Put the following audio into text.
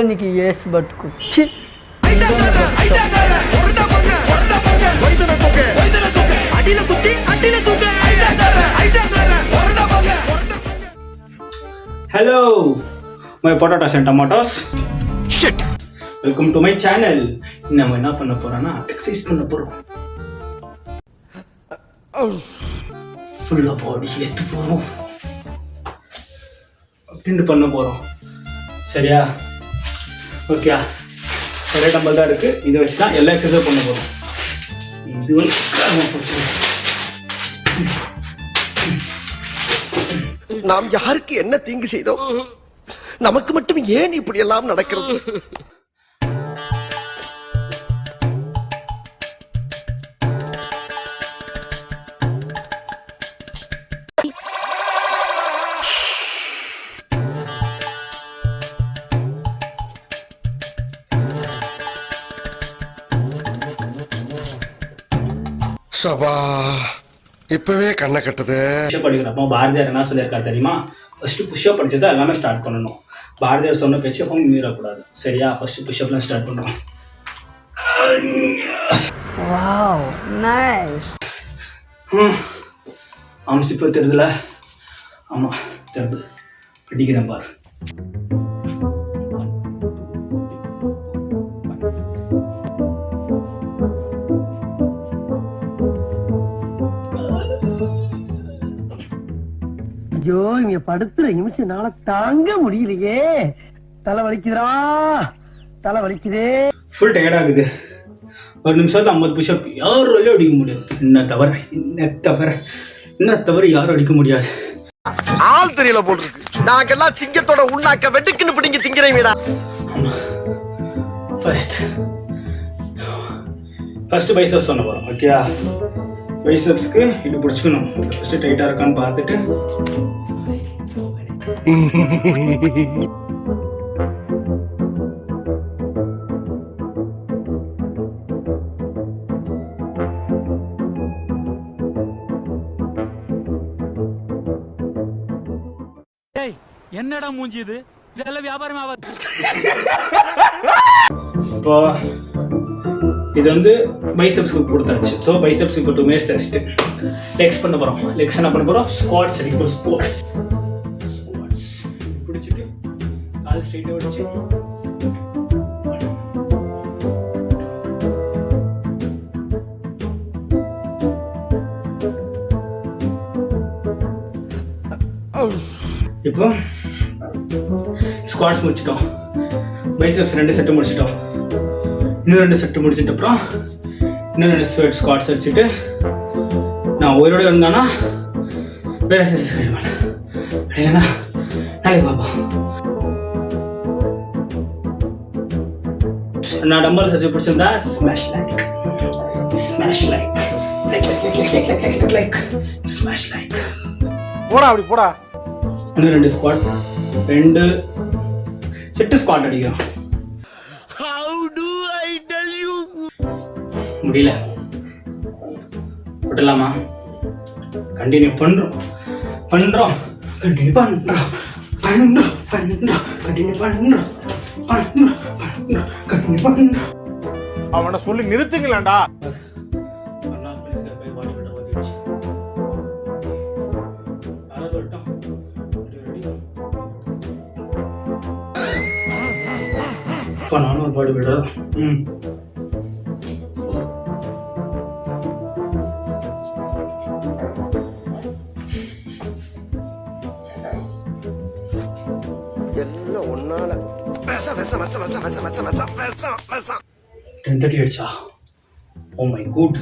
காலையில் இன்னைக்கு ace பட்டுக்குச்சு. Hello, my potatoes and tomatoes. Shit. Welcome to my channel. நம்ம என்ன பண்ண போறோம்னா எக்சர்சைஸ் பண்ண போறோம். ஃபுல்லா பாடி ஏத்து போறோம். அப்படினு பண்ண போறோம். சரியா? ஓகே. ஒரே டம்பல் தான் இருக்கு. இதை வச்சு தான் எல்லா எக்சர்சைஸும் பண்ண போறோம். இது வந்து நாம் யாருக்கு என்ன தீங்கு செய்தோம்? நமக்கு மட்டும் ஏன் இப்படி எல்லாம் நடக்கிறது? சபா இப்பவே கண்ணை கட்டுது. புஷ்அப் படிக்கிறப்போ பாரதியார் என்ன சொல்லியிருக்காரு தெரியுமா? ஃபர்ஸ்ட் புஷ்அப் படிச்சது எல்லாமே ஸ்டார்ட் பண்ணணும். பாரதியார் சொன்ன பேச்சு எப்பவும் மீறக்கூடாது. சரியா? ஃபர்ஸ்ட் புஷ்அப்லாம் ஸ்டார்ட் பண்ணுறோம். Wow, nice. ஆம்ஸ் இப்போ தெரியுதுல? ஆமாம் தெரியுது. அடிக்கிறேன் பாரு. ஐயோ, இங்க படுத்துற நிமிஷம்னால தாங்க முடியலையே. தலை வலிக்குதுடா, தலை வலிக்குதே. ஃபுல் டயர்ட் ஆகுது. ஒரு நிமிஷத்துல 50 புஷ்அப் யாராலையும் அடிக்க முடியாது. என்ன தவிர யாரும் அடிக்க முடியாது. ஆள் தெரியல போல் இருக்கு. நாங்கெல்லாம் சிங்கத்தோட உண்ணாக்க வெட்டுக்குன்னு பிடிங்க திங்கிறீங்கடா. ஃபர்ஸ்ட் பைசப்ஸ் பண்ண போறோம். ஓகே, பைசப்ஸ்க்கு இது பிடிச்சிக்கணும். ஃபர்ஸ்ட் டைட்டா இருக்கான்னு பார்த்துட்டு என்னடா மூஞ்சி இது? இதெல்லாம் வியாபாரம் ஆகாது. இப்போ இது வந்து பைசப்ஸ்க்கு கொடுத்தாச்சு. ஸோ பைசப்ஸ் இப்போ 2 மினிட்ஸ் ரெஸ்ட். லெக்ஸ் பண்ண போகிறோம். லெக்ஸ் என்ன பண்ண போகிறோம்? ஸ்குவாட்ஸ் அடிக்கும். ஸ்குவாட்ஸ் பிடிச்சிட்டு கால் ஸ்ட்ரெயிட்டாக வச்சு இப்போ ஸ்குவாட்ஸ் முடிச்சிட்டோம். பைசப்ஸ் 2 செட்டு முடிச்சிட்டோம். இன்னும் 2 செட்டு முடிச்சிட்ட அப்புறம் இன்னும் 2 ஸ்குவாட்ஸ் வச்சுட்டு நான் உயிரோட இருந்தானா வேற எக்ஸசைஸ் செய்வேன். இல்லைன்னா நாளைக்கு பார்ப்போம். நான் டம்பல்ஸ் வச்சு பிடிச்சிருந்தா ஸ்மாஷ் லைக் ஸ்மாஷ் லைக் போடா, அப்படி போடா. இன்னும் 2 ஸ்குவாட், 2 செட்டு ஸ்குவாட் அடிக்கிறோம். முடியல விடலாமா? கண்டினியூ பண்றோம். அவனை சொல்லி நிறுத்துங்களேன்டா. நானும் ஒரு பாடி விட எல்லாம் ஒன்னால 10:30 ஆயிடுச்சா? Oh my good.